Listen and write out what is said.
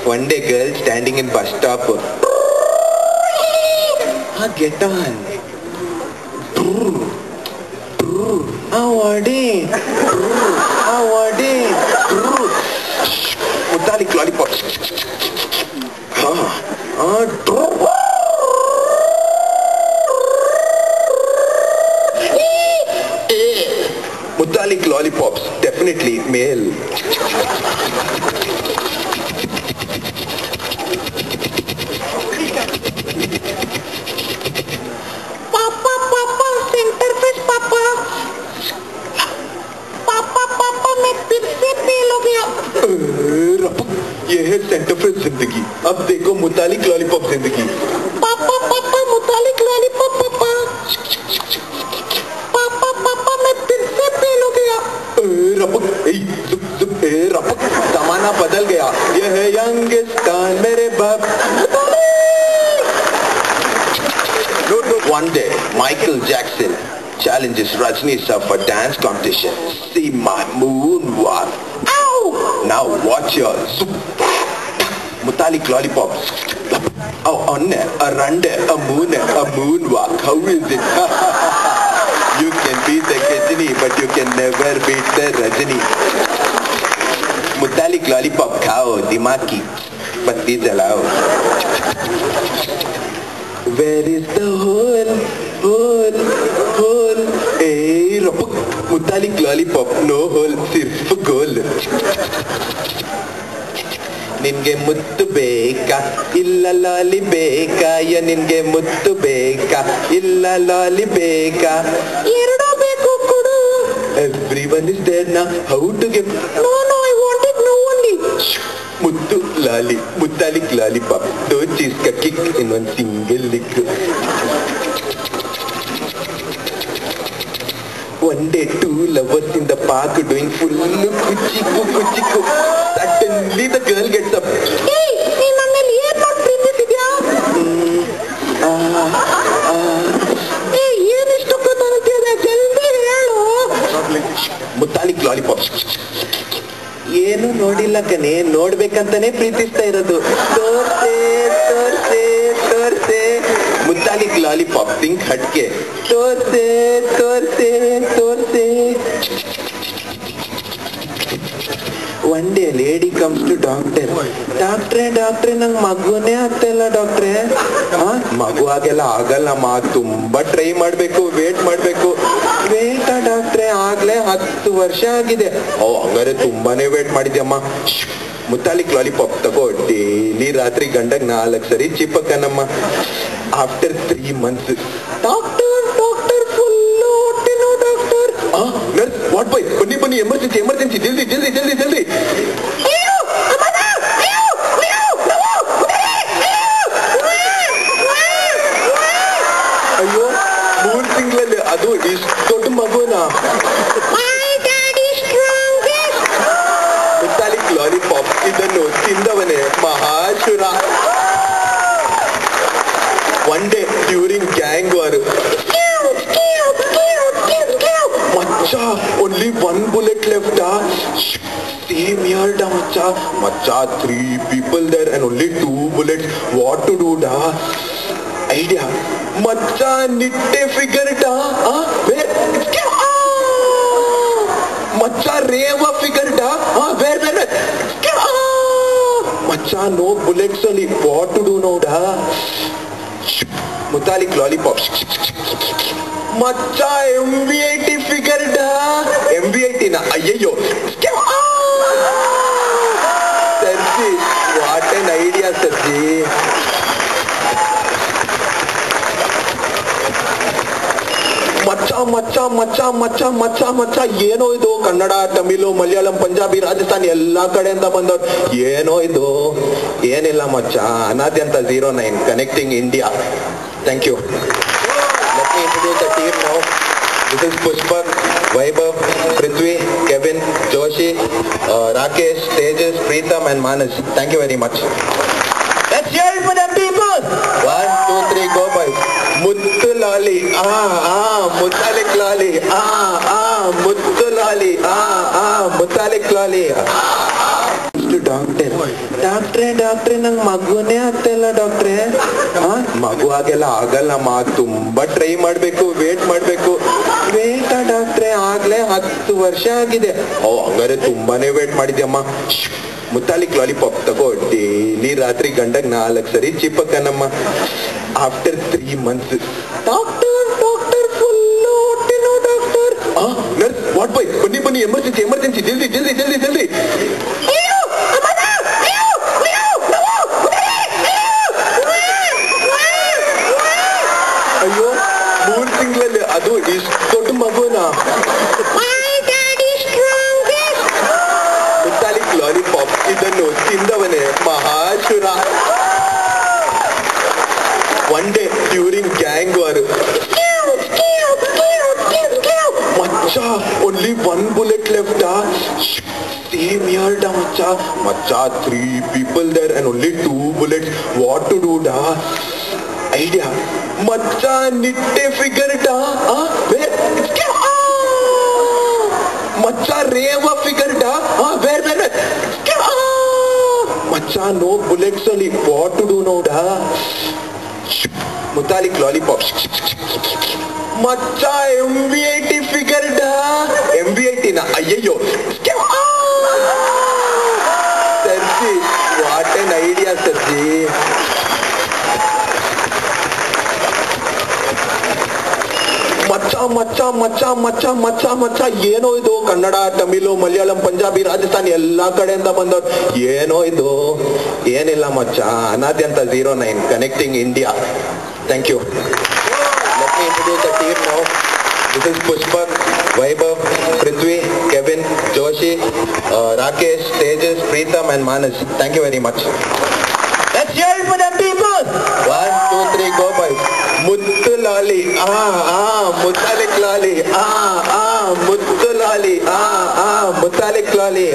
One day girl standing in bus stop. Get on. What Muthalik lollipop. Muthalik lollipops, definitely male. पापा सेंटरफेस पापा मैं फिर से fail हो गया। ये है सेंटरफेस जिंदगी, अब देखो मुतालिक लॉलीपॉप जिंदगी। पापा मुतालिक लॉलीपॉप पापा मैं फिर से फेल हो गया। जमाना बदल गया, ये है यंगिस्तान मेरे बाप। One day, Michael Jackson challenges Rajni sir for dance competition. See my moonwalk. Ow! Now watch your Muthalik lollipop. Oh, on a rande, a moonwalk. How is it? You can beat the Rajni, but you can never beat the Rajni. Muthalik lollipop khao, dimaki, but is allowed. Where is the hole? Hey, Muthalik lollipop, no hole, sirf goal. Ninge muttu beka, illa lolly beka, ya ninge muttu beka, illa lolly beka. Erdo beku kudu. Everyone is there now. How to give? No, I wanted no only. Muttu lolly, Muthalik lollipop. Two cheese ka kick in one single lick. One day, two lovers in the park doing full kuchiku. Suddenly the girl gets up. Hey, ನೀ ನನ್ನ ಏನ್ ಮಾಡಿ ಪ್ರೀತಿಸಿದ್ಯಾ? ಏನ್ ಇಷ್ಟೊಂದು ನನಗೆ ಜಲ್ದಿ ಹೇಳು. Muthalik lollipop. ಏನು ನೋಡಿಲ್ಲ ಕಣೆ, ನೋಡ್ಬೇಕಂತಾನೆ ಪ್ರೀತಿಸ್ತಾ ಇರೋದು. ತೋರ್ಸೆ Muthalik lollipop, think ಹಟ್ಕೆ. ತೋರ್ಸೆ One day a lady comes to doctor. ಡಾಕ್ಟ್ರೆ ನಂಗೆ ಮಗುನೇ ಆಗ್ತಾ ಇಲ್ಲ ಡಾಕ್ಟ್ರೆ. ಮಗು ಆಗೆಲ್ಲ ಆಗಲ್ಲಮ್ಮ, ತುಂಬಾ ಟ್ರೈ ಮಾಡ್ಬೇಕು, ವೇಟ್ ಮಾಡ್ಬೇಕು. ವೇಟ ಡಾಕ್ಟ್ರೆ, ಆಗ್ಲೇ 10 ವರ್ಷ ಆಗಿದೆ. ಹಂಗಾರೆ ತುಂಬಾನೇ ವೇಟ್ ಮಾಡಿದ್ಯಮ್ಮ. Muthalik lollipop ತಗೋ, ಡೈಲಿ ರಾತ್ರಿ ಗಂಡಗ್ 4 ಸರಿ ಚಿಪ್ಪಕ್ಕನಮ್ಮ. ಆಫ್ಟರ್ 3 months, ಡಾಕ್ಟರ್ ಫುಲ್ಲು ಹೊಟ್ಟೆ ನೋವು ಡಾಕ್ಟರ್. ನರ್ಸ್, ವಾಟ್ ಬಾಯ್, ಬನ್ನಿ ಎಮರ್ಜೆನ್ಸಿ, ಜಲ್ದಿ. ಅಯ್ಯೋ, 3 ತಿಂಗಳಲ್ಲಿ ಅದು ಇಷ್ಟು ದೊಡ್ಡ ಮಗುನಾ? Muthalik lollipop, ಇದನ್ನು ತಿಂದವನೇ ಮಹಾಶುರ. One day during gang war, Macha, only 1 bullet left. Same here da Macha, 3 people there and only 2 bullets. What to do da? Idea. Macha, nitte figure da. Where? Macha, reva figure da. Where? Macha, no bullets only. What to do now da? Muthalik lollipop. Macha, MV80 figure da. MV80 na. Ayyo. Sarji, what an idea, Sarji. ಮಚ್ಚ ಏನೋ ಇದು. ಕನ್ನಡ, ತಮಿಳು, ಮಲಯಾಳಂ, ಪಂಜಾಬಿ, ರಾಜಸ್ಥಾನಿ ಎಲ್ಲಾ ಕಡೆಯಿಂದ ಬಂದವ್ರು. ಏನೋ ಇದು? ಏನಿಲ್ಲ ಮಚ್ಚ, ಅನಾದ್ಯಂತ 09 connecting India. Thank you. Let me introduce the team now. This is Pushpak, Vaibhav, Prithvi, Kevin, Joshi, Rakesh, Tejas, Preetham and Manas. Thank you very much. Let's hear it for the people. 1, 2, 3, go boys. Muttu lolly, Muthalik lolly, Muttu lolly, Muthalik lolly. ಡಾಕ್ಟ್ರೆ ನಂಗ್ ಮಗುನೇ ಆಗ್ತಿಲ್ಲ ಡಾಕ್ಟ್ರೆ. ಮಗು ಆಗೆಲ್ಲ ಆಗಲ್ಲಮ್ಮ, ತುಂಬಾ try ಮಾಡ್ಬೇಕು, wait ಮಾಡ್ಬೇಕು. ವೇಟಾ ಡಾಕ್ಟ್ರೆ? ಆಗ್ಲೇ 10 ವರ್ಷ ಆಗಿದೆ. ಹಂಗಾರೆ ತುಂಬಾನೇ ವೇಟ್ ಮಾಡಿದ್ಯಮ್ಮ. ಮುತಾಲಿಕ್ ಲಾಲಿಪಾಪ್ ತಗೋ, ಡೈಲಿ ರಾತ್ರಿ ಗಂಡಗ್ 4 ಸರಿ ಚಿಪ್ಪಕ್ಕನಮ್ಮ. After 3 months. ಡಾಕ್ಟರ್ ಫುಲ್ಲು ಹೊಟ್ಟೆನೋ ಡಾಕ್ಟರ್. ನರ್ಸ್, ವಾಟ್ ಬಾಯ್, ಬನ್ನಿ ಎಮರ್ಜೆನ್ಸಿ, ಜಲ್ದಿ. ಅಯ್ಯೋ, 3 ತಿಂಗಳಲ್ಲಿ ಅದು ಇಷ್ಟು ದೊಡ್ಡ ಮಗುನ. ಮುತಾಲಿಕ್ ಲಾಲಿಪಾಪ್ ಇದನ್ನು ತಿಂದವನೇ ಮಹಾಶುರ. One day during gang war, Macha, only 1 bullet left. Same here, Macha, 3 people there and only 2 bullets. What to do, da? Idea. Macha, nitte figure, da? Where? Macha, Reva figure, da? Where? Macha, no bullets only. What to do now, da? Mutalik lollipop. Macha, MV80 figure da. MV80 na. Ayyo. Sarji, what an idea, Sarji. ಮಚ್ಚ ಏನೋ ಇದು. ಕನ್ನಡ, ತಮಿಳು, ಮಲಯಾಳಂ, ಪಂಜಾಬಿ, ರಾಜಸ್ಥಾನಿ ಎಲ್ಲಾ ಕಡೆಯಿಂದ ಬಂದವ್ರು. ಏನೋ ಇದು? ಏನಿಲ್ಲ ಮಚ್ಚ, ಅನಾದ್ಯಂತ 09 connecting India. Thank you. Let me introduce the team now. This is Pushpak, Vaibhav, Prithvi, Kevin, Joshi, Rakesh, Tejas, Preetham and Manas. Thank you very much. Let's hear it for them people. 1, 2, 3, go boys. Muttu lolly, Mutalik lolly, Muttu lolly, Mutalik lolly.